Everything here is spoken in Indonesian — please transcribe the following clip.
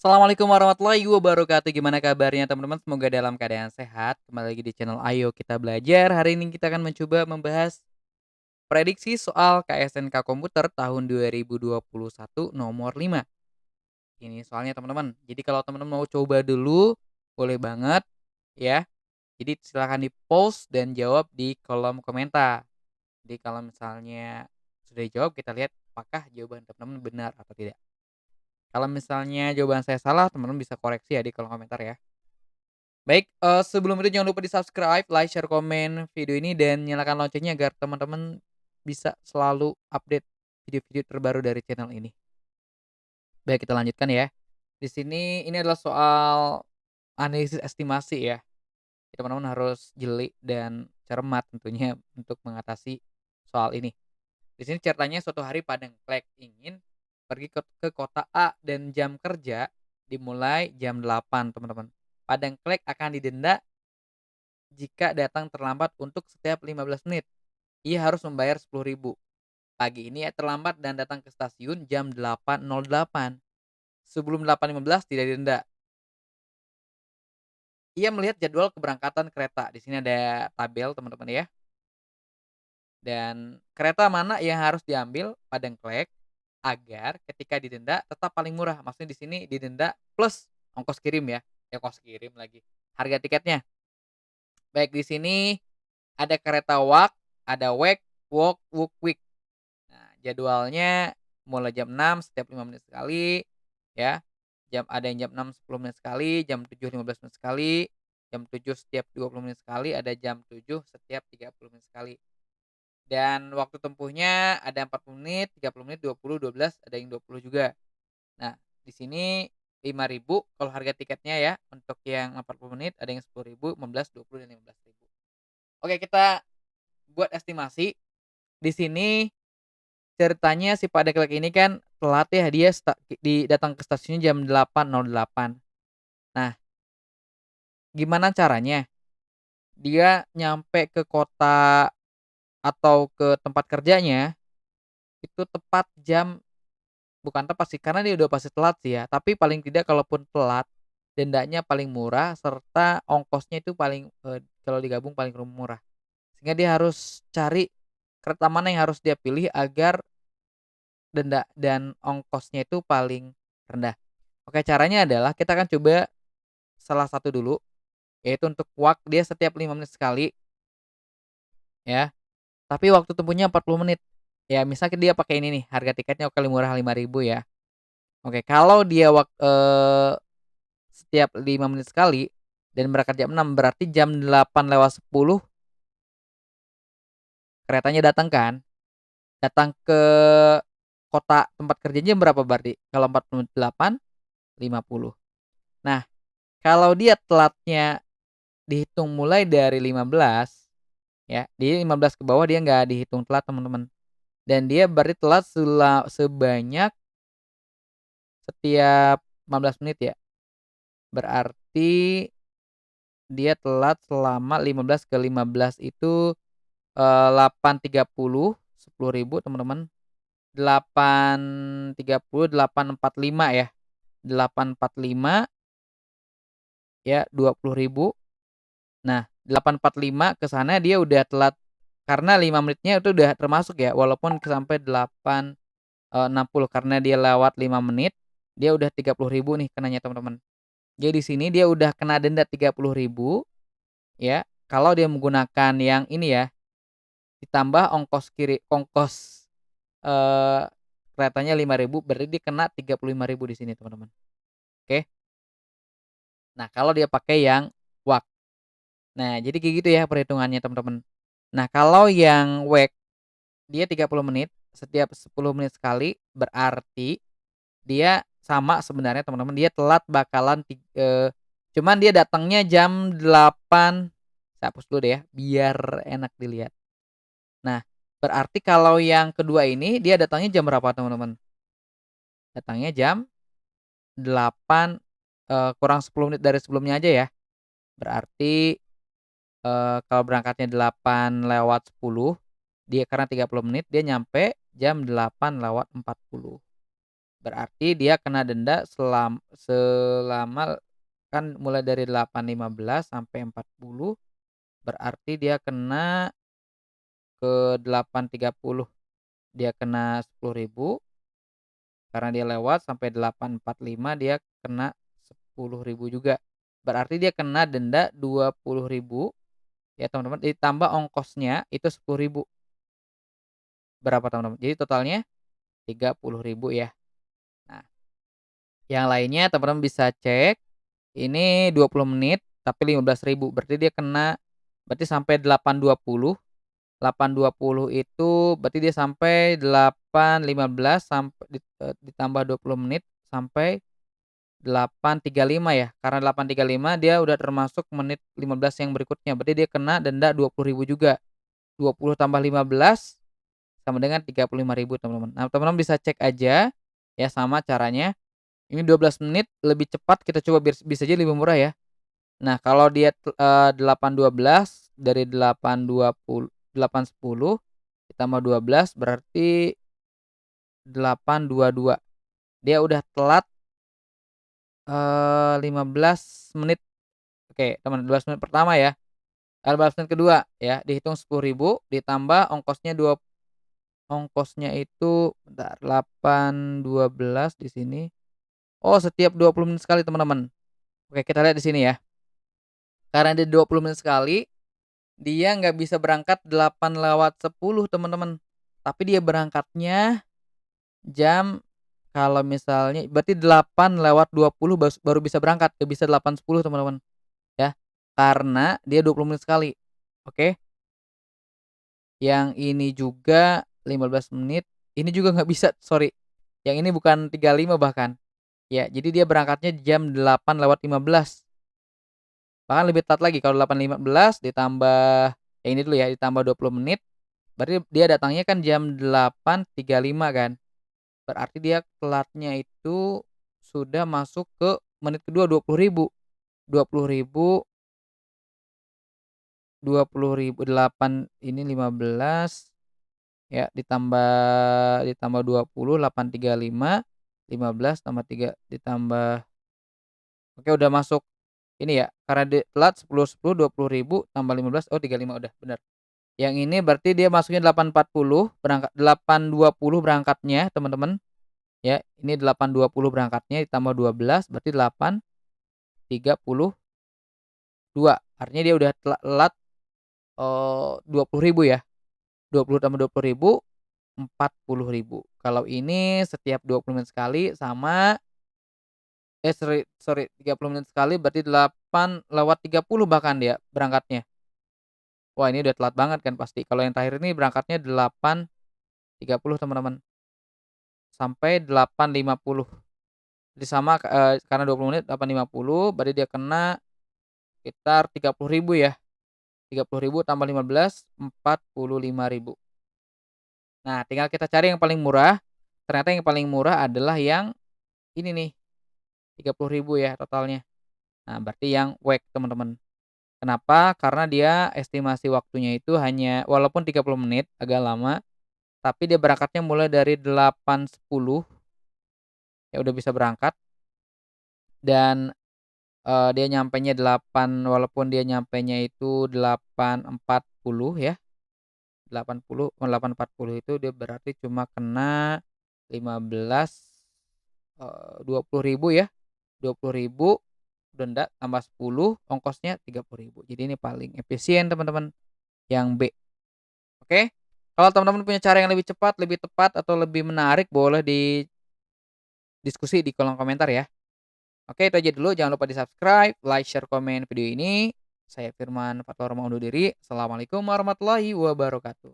Assalamualaikum warahmatullahi wabarakatuh. Gimana kabarnya teman-teman? Semoga dalam keadaan sehat. Kembali lagi di channel Ayo Kita Belajar. Hari ini kita akan mencoba membahas prediksi soal KSNK Komputer tahun 2021 nomor 5. Ini soalnya teman-teman. Jadi kalau teman-teman mau coba dulu, boleh banget ya. Jadi silahkan di-post dan jawab di kolom komentar. Jadi kalau misalnya sudah dijawab, kita lihat apakah jawaban teman-teman benar atau tidak. Kalau misalnya jawaban saya salah, teman-teman bisa koreksi ya di kolom komentar ya. Baik, sebelum itu jangan lupa di-subscribe, like, share, komen video ini, dan nyalakan loncengnya agar teman-teman bisa selalu update video-video terbaru dari channel ini. Baik, kita lanjutkan ya. Di sini ini adalah soal analisis estimasi ya. Jadi teman-teman harus jeli dan cermat tentunya untuk mengatasi soal ini. Di sini ceritanya suatu hari Padangklek ingin pergi ke kota A dan jam kerja dimulai jam 8 teman-teman. Padangklek akan didenda jika datang terlambat untuk setiap 15 menit. Ia harus membayar 10.000. Pagi ini ia terlambat dan datang ke stasiun jam 8.08. Sebelum 8.15 tidak didenda. Ia melihat jadwal keberangkatan kereta. Di sini ada tabel teman-teman ya. Dan kereta mana yang harus diambil Padangklek agar ketika didenda tetap paling murah. Maksudnya di sini didenda plus ongkos kirim ya. Ya ongkos kirim lagi. Harga tiketnya. Baik di sini ada kereta Wak, ada Wek, Wok, Wuk, Wik. Nah, jadwalnya mulai jam 6 setiap 5 menit sekali ya. Ada yang jam 6 10 menit sekali, jam 7 15 menit sekali, jam 7 setiap 20 menit sekali, ada jam 7 setiap 30 menit sekali. Dan waktu tempuhnya ada 40 menit, 30 menit, 20, 12, ada yang 20 juga. Nah, di sini 5.000 kalau harga tiketnya ya, untuk yang 40 menit ada yang 10.000, 15, 20, dan 15.000. Oke, kita buat estimasi. Di sini ceritanya si Padangklek ini kan telat ya, dia datang ke stasiunnya jam 8.08. Nah, gimana caranya dia nyampe ke kota atau ke tempat kerjanya itu tepat jam. Bukan tepat sih, karena dia udah pasti telat sih ya, tapi paling tidak kalaupun telat, dendanya paling murah serta ongkosnya itu paling, kalau digabung paling murah. Sehingga dia harus cari kereta mana yang harus dia pilih agar denda dan ongkosnya itu paling rendah. Oke, caranya adalah kita akan coba salah satu dulu, yaitu untuk Wak, dia setiap 5 menit sekali ya, tapi waktu tempuhnya 40 menit. Ya misalnya dia pakai ini nih, harga tiketnya paling murah 5.000 ya. Oke, kalau dia setiap 5 menit sekali dan berangkat jam 6 berarti jam 8.10 keretanya datang kan, datang ke kota tempat kerjanya jam berapa berarti? Kalau 48, 50. Nah, kalau dia telatnya dihitung mulai dari 15 ya, jadi 15 ke bawah dia nggak dihitung telat teman-teman. Dan dia berarti telat sebanyak setiap 15 menit ya. Berarti dia telat selama 15 ke 15 itu 8.30, 10.000 teman-teman, 8.30, 8.45 ya, 8.45 ya, 20.000. Nah, 8.45 ke sana dia udah telat karena 5 menitnya itu udah termasuk ya, walaupun sampai 8.60 karena dia lewat 5 menit, dia udah 30.000 nih kenanya teman-teman. Jadi di sini dia udah kena denda 30.000 ya, kalau dia menggunakan yang ini ya, ditambah ongkos, eee, keretanya 5.000 berarti dia kena 35.000 di sini teman-teman, oke. Nah kalau dia pakai yang Wak. Nah jadi kayak gitu ya perhitungannya teman-teman. Nah kalau yang Wek, dia 30 menit, setiap 10 menit sekali, berarti dia sama sebenarnya teman-teman, dia telat bakalan cuman dia datangnya jam 8. Saya hapus dulu deh ya, biar enak dilihat. Nah, berarti kalau yang kedua ini dia datangnya jam berapa teman-teman? Datangnya jam 8, kurang 10 menit dari sebelumnya aja ya. Berarti, kalau berangkatnya 8.10, dia karena 30 menit dia nyampe jam 8.40. Berarti dia kena denda selama kan mulai dari 8.15 sampai 40, berarti dia kena ke 8.30, dia kena 10.000 karena dia lewat, sampai 8.45 dia kena 10.000 juga. Berarti dia kena denda 20.000 ya teman-teman, ditambah ongkosnya itu 10.000. Berapa teman-teman? Jadi totalnya 30.000 ya. Nah, yang lainnya teman-teman bisa cek, ini 20 menit tapi 15.000, berarti dia kena, berarti sampai 8.20. 8.20 itu berarti dia sampai 8.15 ditambah 20 menit sampai 8.35 ya, karena 8.35 dia udah termasuk menit 15 yang berikutnya, berarti dia kena denda 20.000 juga. 20 tambah 15 sama dengan 35.000 teman-teman. Nah, teman-teman bisa cek aja ya sama caranya. Ini 12 menit lebih cepat, kita coba biar bisa jadi lebih murah ya. Nah, kalau dia 8.12 dari 8.10 ditambah 12 berarti 8.22. Dia udah telat 15 menit. Oke, teman, 15 menit pertama ya. 15 menit kedua ya, dihitung 10.000 ditambah ongkosnya itu bentar, 8.12 di sini. Oh, setiap 20 menit sekali, teman-teman. Oke, kita lihat di sini ya. Karena dia 20 menit sekali, dia nggak bisa berangkat 8:10 teman-teman. Tapi dia berangkatnya jam, kalau misalnya berarti 8:20 baru bisa berangkat, nggak bisa 8:10 teman-teman, ya. Karena dia 20 menit sekali. Oke. Yang ini juga 15 menit, ini juga nggak bisa, sorry. Yang ini bukan 35 bahkan. Ya, jadi dia berangkatnya jam 8:15. Bahkan lebih telat lagi, kalau 8.15 ditambah yang ini dulu ya, ditambah 20 menit, berarti dia datangnya kan jam 8.35 kan. Berarti dia telatnya itu sudah masuk ke menit kedua 20.000. 20.000, 20.000, 8 ini 15 ya, ditambah 20, 8.35, 15 tambah 3 ditambah, oke udah masuk ini ya, karena telat 10, 10, 20.000 tambah 15, oh 35 udah bener. Yang ini berarti dia masuknya 8.40 berangkat, 8.20 berangkatnya teman-teman, ya. Ini 8.20 berangkatnya ditambah 12 berarti 8.32. Artinya dia udah telat 20.000 ya. 20 tambah 20.000, 40.000. Kalau ini setiap 20 menit sekali sama, sorry sorry, 30 menit sekali berarti 8:30 bahkan dia berangkatnya. Wah, ini udah telat banget kan pasti. Kalau yang terakhir ini berangkatnya 8.30 teman-teman, sampai 8.50. Jadi sama, karena 20 menit 8.50 berarti dia kena sekitar 30.000 ya. 30.000 tambah 15, 45.000. Nah, tinggal kita cari yang paling murah. Ternyata yang paling murah adalah yang ini nih, 30.000 ya totalnya. Nah, berarti yang WEC teman-teman. Kenapa? Karena dia estimasi waktunya itu hanya walaupun 30 menit agak lama, tapi dia berangkatnya mulai dari 8.10 ya udah bisa berangkat, dan, dia nyampenya 8, walaupun dia nyampenya itu 8.40 ya, 8.40 itu dia berarti cuma kena 15, 20.000 ya, 20.000 denda tambah 10 ongkosnya 30.000. Jadi ini paling efisien teman-teman, yang B. Oke. Kalau teman-teman punya cara yang lebih cepat, lebih tepat, atau lebih menarik boleh diskusi di kolom komentar ya. Oke, itu aja dulu, jangan lupa di-subscribe, like, share, komen video ini. Saya Firman Fatwa undur diri. Assalamualaikum warahmatullahi wabarakatuh.